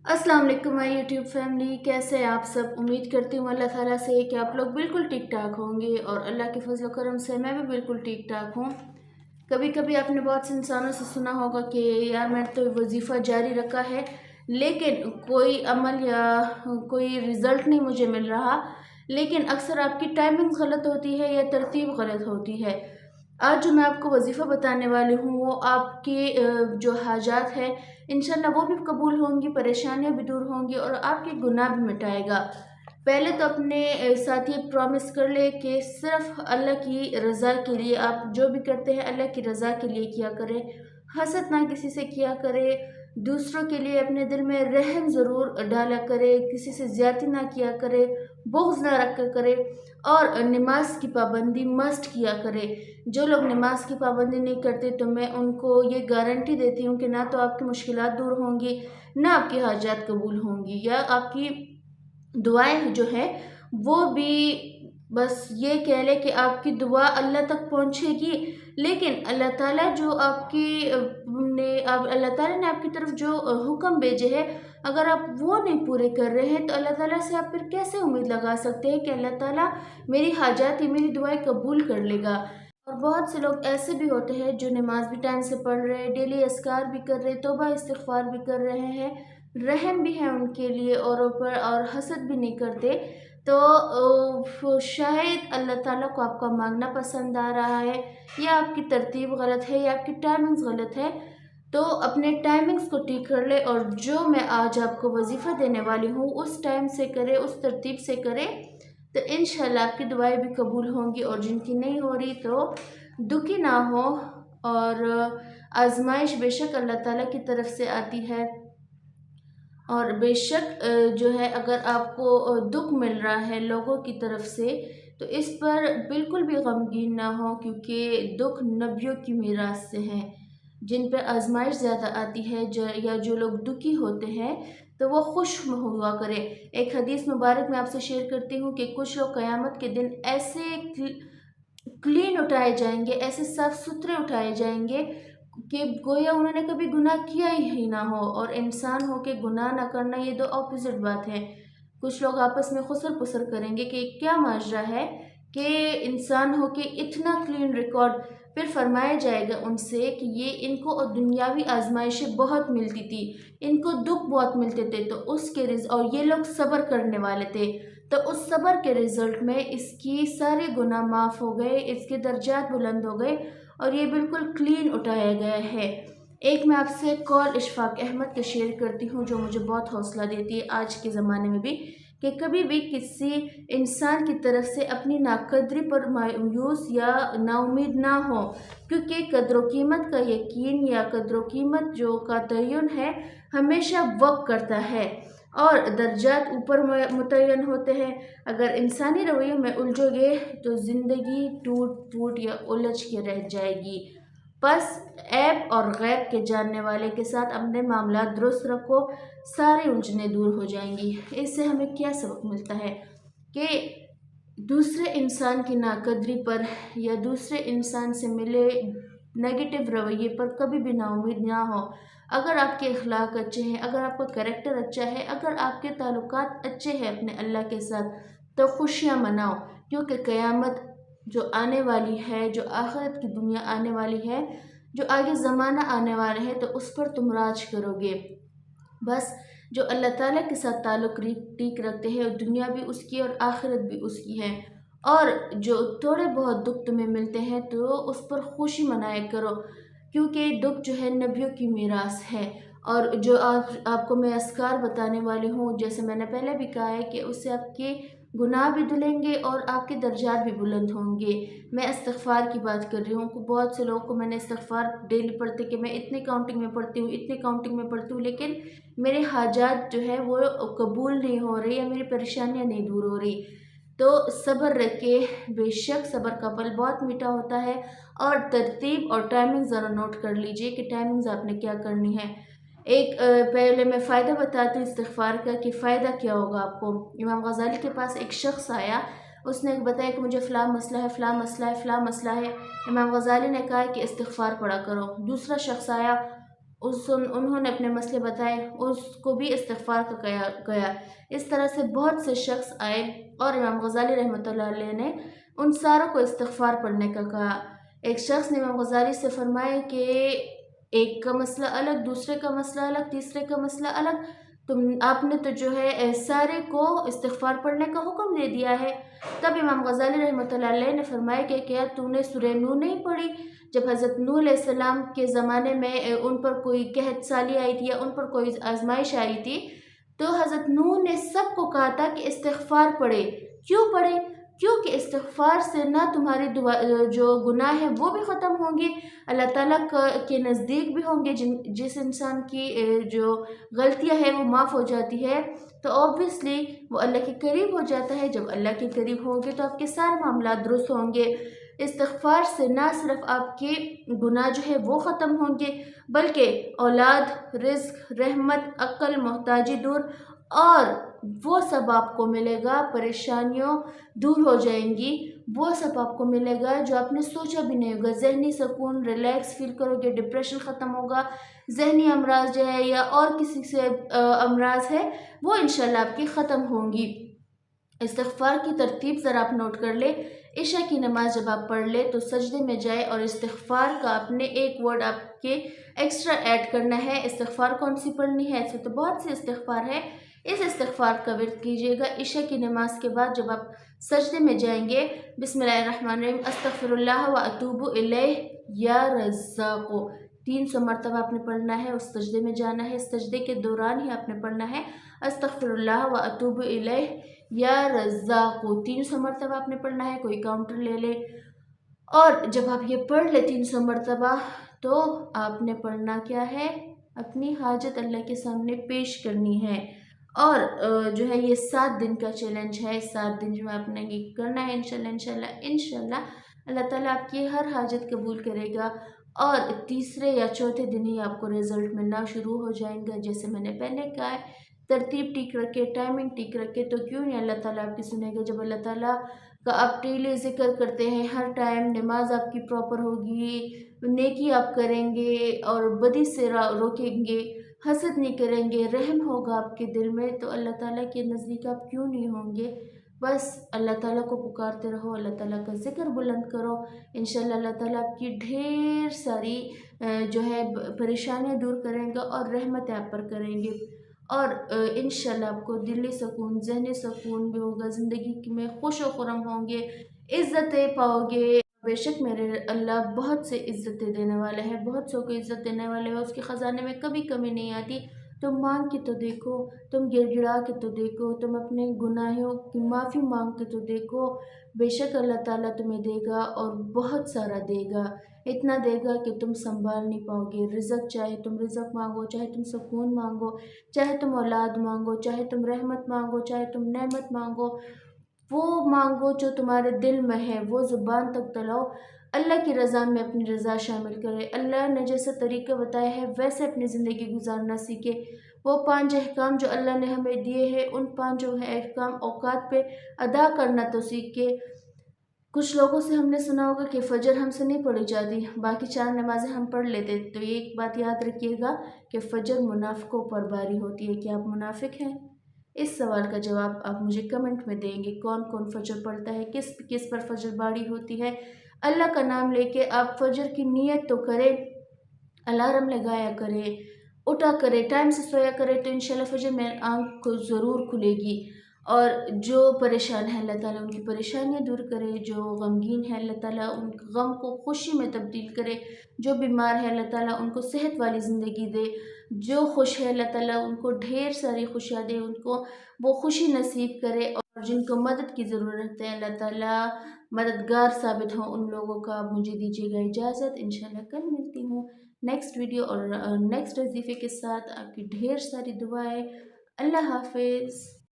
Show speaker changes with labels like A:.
A: अस्सलाम वालेकुम my YouTube family. कैसे हैं आप सब? उम्मीद करती हूँ अल्लाह ताला से कि आप लोग बिल्कुल ठीक ठाक होंगे और अल्लाह के फजल करम से मैं भी बिल्कुल ठीक ठाक हूँ। कभी कभी आपने बहुत से इंसानों से सुना होगा कि यार मैंने तो वजीफ़ा जारी रखा है लेकिन कोई अमल या कोई रिज़ल्ट नहीं मुझे मिल रहा। लेकिन अक्सर आपकी टाइमिंग गलत होती है या तरतीब गलत होती है। आज जो मैं आपको वजीफ़ा बताने वाली हूँ वो आपके जो हाजात है इंशाल्लाह वो भी कबूल होंगी, परेशानियाँ भी दूर होंगी और आपके गुनाह भी मिटाएगा। पहले तो अपने साथ ये प्रॉमिस कर ले कि सिर्फ अल्लाह की रज़ा के लिए आप जो भी करते हैं अल्लाह की रज़ा के लिए किया करें। हसद ना किसी से किया करे, दूसरों के लिए अपने दिल में रहम ज़रूर डाला करे, किसी से ज़्यादती ना किया करे, बुग़्ज़ ना रखा करे और नमाज की पाबंदी मस्ट किया करे। जो लोग नमाज की पाबंदी नहीं करते तो मैं उनको ये गारंटी देती हूँ कि ना तो आपकी मुश्किलात दूर होंगी, ना आपकी हाजात कबूल होंगी या आपकी दुआएं जो है वो भी बस ये कह ले कि आपकी दुआ अल्लाह तक पहुँचेगी। लेकिन अल्लाह ताला जो आपकी अल्लाह ताला ने आपकी तरफ जो हुक्म भेजे हैं अगर आप वो नहीं पूरे कर रहे हैं तो अल्लाह ताला से आप फिर कैसे उम्मीद लगा सकते हैं कि अल्लाह ताला मेरी हाजात या मेरी दुआएं कबूल कर लेगा। और बहुत से लोग ऐसे भी होते हैं जो नमाज भी टाइम से पढ़ रहे हैं, डेली अस्कार भी कर रहे हैं, तौबा इस्तिग़फ़ार भी कर रहे हैं, रहम भी है उनके लिए औरों पर और हसद भी नहीं करते। तो शायद अल्लाह ताला को आपका मांगना पसंद आ रहा है या आपकी तरतीब गलत है या आपकी टाइमिंग्स गलत है। तो अपने टाइमिंग्स को ठीक कर ले और जो मैं आज आपको वजीफ़ा देने वाली हूँ उस टाइम से करें, उस तरतीब से करें तो इंशाल्लाह आपकी दुआएं भी कबूल होंगी। और जिनकी नहीं हो रही तो दुखी ना हो। और आजमाइश बेशक अल्लाह ताला की तरफ से आती है और बेशक जो है अगर आपको दुख मिल रहा है लोगों की तरफ से तो इस पर बिल्कुल भी गमगीन ना हो, क्योंकि दुख नबियों की मीरास से हैं। जिन पर आजमाइश ज़्यादा आती है या जो लोग दुखी होते हैं तो वो खुश हुआ करें। एक हदीस मुबारक मैं आपसे शेयर करती हूँ कि कुछ लोग क़यामत के दिन ऐसे क्लीन उठाए जाएंगे, ऐसे साफ सुथरे उठाए जाएंगे कि गोया उन्होंने कभी गुनाह किया ही ना हो। और इंसान हो के गुनाह ना करना ये दो ऑपोजिट बात है। कुछ लोग आपस में खुसर पुसर करेंगे कि क्या माजरा है कि इंसान हो के इतना क्लीन रिकॉर्ड। फिर फरमाया जाएगा उनसे कि ये इनको और दुनियावी आजमाइशें बहुत मिलती थी, इनको दुख बहुत मिलते थे तो और ये लोग सब्र करने वाले थे तो उस सब्र के रिज़ल्ट में इसकी सारे गुनाह माफ़ हो गए, इसके दर्जात बुलंद हो गए और ये बिल्कुल क्लीन उठाया गया है। एक मैं आपसे कॉल इशफाक अहमद का शेयर करती हूँ जो मुझे बहुत हौसला देती है आज के ज़माने में भी, कि कभी भी किसी इंसान की तरफ से अपनी नाकदरी पर मायूस या नाउम्मीद ना हो, क्योंकि कद्र कीमत का यकीन या कद्र कीमत जो का तयन है हमेशा वक्त करता है और दर्जात ऊपर मुतय्यन होते हैं। अगर इंसानी रवैयों में उलझोगे तो ज़िंदगी टूट फूट या उलझ के रह जाएगी। बस ऐब और गैब के जानने वाले के साथ अपने मामला दुरुस्त रखो, सारी उलझने दूर हो जाएंगी। इससे हमें क्या सबक मिलता है कि दूसरे इंसान की नाकदरी पर या दूसरे इंसान से मिले नेगेटिव रवैये पर कभी भी नाउम्मीद ना हो। अगर आपके अखलाक अच्छे हैं, अगर आपका कैरेक्टर अच्छा है, अगर आपके ताल्लुकात अच्छे हैं अपने अल्लाह के साथ तो खुशियाँ मनाओ, क्योंकि क़यामत जो आने वाली है, जो आखिरत की दुनिया आने वाली है, जो आगे ज़माना आने वाला है तो उस पर तुम राज करोगे। बस जो अल्लाह ताला के साथ ताल्लुक़ ठीक रखते हैं और दुनिया भी उसकी और आखिरत भी उसकी है। और जो थोड़े बहुत दुख तुम्हें मिलते हैं तो उस पर खुशी मनाया करो, क्योंकि दुख जो है नबियों की मीरास है। और जो आपको मैं अस्कार बताने वाली हूँ, जैसे मैंने पहले भी कहा है कि उससे आपके गुनाह भी धुलेंगे और आपके दर्जात भी बुलंद होंगे। मैं इस्तिग़फ़ार की बात कर रही हूँ। बहुत से लोगों को मैंने इस्तिग़फ़ार डेली पढ़ते कि मैं इतने काउंटिंग में पढ़ती हूँ, इतने काउंटिंग में पढ़ती हूँ, लेकिन मेरे हाजात जो है वो कबूल नहीं हो रही या मेरी परेशानियाँ नहीं दूर हो रही। तो सब्र रखे, बेशक सब्र का फल बहुत मीठा होता है। और तरतीब और टाइमिंग ज़रा नोट कर लीजिए कि टाइमिंग्स आपने क्या करनी है। एक पहले मैं फ़ायदा बताती हूँ इस्तिग़फ़ार का कि फ़ायदा क्या होगा आपको। इमाम गज़ाली के पास एक शख्स आया, उसने बताया कि मुझे फ़लाँ मसला है, फ़लाँ मसला है, फ़लाँ मसला है। इमाम गज़ाली ने कहा कि इस्तिग़फ़ार पढ़ा करो। दूसरा शख्स आया, انہوں نے اپنے مسئلے بتائے، اس کو بھی استغفار کا گیا۔ اس طرح سے بہت سے شخص آئے اور امام غزالی رحمۃ اللہ علیہ نے ان ساروں کو استغفار پڑھنے کا کہا۔ ایک شخص نے امام غزالی سے فرمایا کہ ایک کا مسئلہ الگ، دوسرے کا مسئلہ الگ، تیسرے کا مسئلہ الگ، آپ نے تو جو ہے سارے کو استغفار پڑھنے کا حکم دے دیا ہے۔ تب امام غزالی رحمۃ اللہ علیہ نے فرمایا کہ کیا تو نے سورہ نوح نہیں پڑھی؟ جب حضرت نوح علیہ السلام کے زمانے میں ان پر کوئی قحط سالی آئی تھی یا ان پر کوئی آزمائش آئی تھی، تو حضرت نوح نے سب کو کہا تھا کہ استغفار پڑھے۔ کیوں پڑھے؟ کیونکہ استغفار سے نہ تمہاری جو گناہ ہیں وہ بھی ختم ہوں گے، اللہ تعالیٰ کے نزدیک بھی ہوں گے، جس انسان کی جو غلطیاں ہیں وہ معاف ہو جاتی ہے تو اوبویسلی وہ اللہ کے قریب ہو جاتا ہے۔ جب اللہ کے قریب ہوں گے تو آپ کے سارے معاملات درست ہوں گے۔ استغفار سے نہ صرف آپ کے گناہ جو ہے وہ ختم ہوں گے، بلکہ اولاد، رزق، رحمت، عقل، محتاجی دور اور وہ سب آپ کو ملے گا، پریشانیوں دور ہو جائیں گی، وہ سب آپ کو ملے گا جو آپ نے سوچا بھی نہیں ہوگا۔ ذہنی سکون، ریلیکس فیل کرو گے، ڈپریشن ختم ہوگا، ذہنی امراض جو ہے یا اور کسی سے امراض ہے وہ انشاءاللہ آپ کی ختم ہوں گی۔ استغفار کی ترتیب ذرا آپ نوٹ کر لیں۔ عشاء کی نماز جب آپ پڑھ لیں تو سجدے میں جائے اور استغفار کا اپنے ایک ورڈ آپ کے ایکسٹرا ایڈ کرنا ہے۔ استغفار کون سی پڑھنی ہے؟ ایسے تو بہت سی استغفار ہے، اس استغفار کا ورد کیجیے گا۔ عشاء کی نماز کے بعد جب آپ سجدے میں جائیں گے، بسم اللہ الرحمن الرحیم، استغفر اللہ و اتوب الیہ یا رزاق، 300 مرتبہ آپ نے پڑھنا ہے، اس سجدے میں جانا ہے، سجدے کے دوران ہی آپ نے پڑھنا ہے استغفر اللہ و اتوب الیہ یا رزاق، 300 مرتبہ آپ نے پڑھنا ہے۔ کوئی کاؤنٹر لے لے اور جب آپ یہ پڑھ لیں 300 مرتبہ تو آپ نے پڑھنا کیا ہے؟ اپنی حاجت اللہ کے سامنے پیش کرنی ہے۔ اور جو ہے یہ 7 دن کا چیلنج ہے، 7 دن جو ہے آپ نے یہ کرنا ہے انشاءاللہ اللہ تعالیٰ آپ کی ہر حاجت قبول کرے گا اور تیسرے یا چوتھے دن ہی آپ کو رزلٹ ملنا شروع ہو جائیں گا۔ جیسے میں نے پہلے کہا ہے، ترتیب ٹھیک رکھے، ٹائمنگ ٹھیک رکھے تو کیوں نہیں اللہ تعالیٰ آپ کی سنے گا۔ جب اللہ تعالیٰ کا آپ ڈیلی ذکر کرتے ہیں، ہر ٹائم نماز آپ کی پراپر ہوگی، نیکی آپ کریں گے اور بدی سے روکیں گے، حسد نہیں کریں گے، رحم ہوگا آپ کے دل میں، تو اللہ تعالیٰ کے نزدیک آپ کیوں نہیں ہوں گے۔ بس اللہ تعالیٰ کو پکارتے رہو، اللہ تعالیٰ کا ذکر بلند کرو، انشاءاللہ اللہ تعالیٰ آپ کی ڈھیر ساری جو ہے پریشانیاں دور کریں گا اور رحمت آپ پر کریں گے اور انشاءاللہ آپ کو دلی سکون، ذہنی سکون بھی ہوگا، زندگی میں خوش و خرم ہوں گے، عزتیں پاؤ گے۔ بے شک میرے اللہ بہت سے عزتیں دینے والے ہیں، بہت سو کو عزت دینے والے ہیں، اس کے خزانے میں کبھی کمی نہیں آتی۔ تم مانگ کے تو دیکھو، تم گڑ گڑا کے تو دیکھو، تم اپنے گناہوں کی معافی مانگ کے تو دیکھو، بے شک اللہ تعالیٰ تمہیں دے گا اور بہت سارا دے گا، اتنا دے گا کہ تم سنبھال نہیں پاؤ گے۔ رزق چاہے تم رزق مانگو، چاہے تم سکون مانگو، چاہے تم اولاد مانگو، چاہے تم رحمت مانگو، چاہے تم نعمت مانگو، وہ مانگو جو تمہارے دل میں ہے، وہ زبان تک تلاؤ، اللہ کی رضا میں اپنی رضا شامل کرے۔ اللہ نے جیسا طریقہ بتایا ہے ویسے اپنی زندگی گزارنا سیکھے۔ وہ 5 احکام جو اللہ نے ہمیں دیے ہیں، ان 5 احکام اوقات پہ ادا کرنا تو سیکھے۔ کچھ لوگوں سے ہم نے سنا ہوگا کہ فجر ہم سے نہیں پڑھی جاتی، باقی 4 نمازیں ہم پڑھ لیتے، تو یہ ایک بات یاد رکھیے گا کہ فجر منافقوں پر باری ہوتی ہے۔ کیا آپ منافق ہیں؟ اس سوال کا جواب آپ مجھے کمنٹ میں دیں گے، کون کون فجر پڑھتا ہے، کس پر فجر باری ہوتی ہے۔ اللہ کا نام لے کے آپ فجر کی نیت تو کریں، الارم لگایا کریں، اٹھا کرے، ٹائم سے سویا کرے تو انشاءاللہ فجر میں آنکھ کو ضرور کھلے گی۔ اور جو پریشان ہے اللہ تعالیٰ ان کی پریشانیاں دور کرے، جو غمگین ہے اللہ تعالیٰ ان غم کو خوشی میں تبدیل کرے، جو بیمار ہے اللہ تعالیٰ ان کو صحت والی زندگی دے، جو خوش ہے اللہ تعالیٰ ان کو ڈھیر ساری خوشیاں دے، ان کو وہ خوشی نصیب کرے، اور جن کو مدد کی ضرورت ہے اللہ تعالیٰ مددگار ثابت ہوں ان لوگوں کا۔ مجھے دیجیے گا اجازت، انشاءاللہ کل ملتی ہوں نیکسٹ ویڈیو اور نیکسٹ وظیفے کے ساتھ۔ آپ کی ڈھیر ساری دعائیں۔ اللہ حافظ۔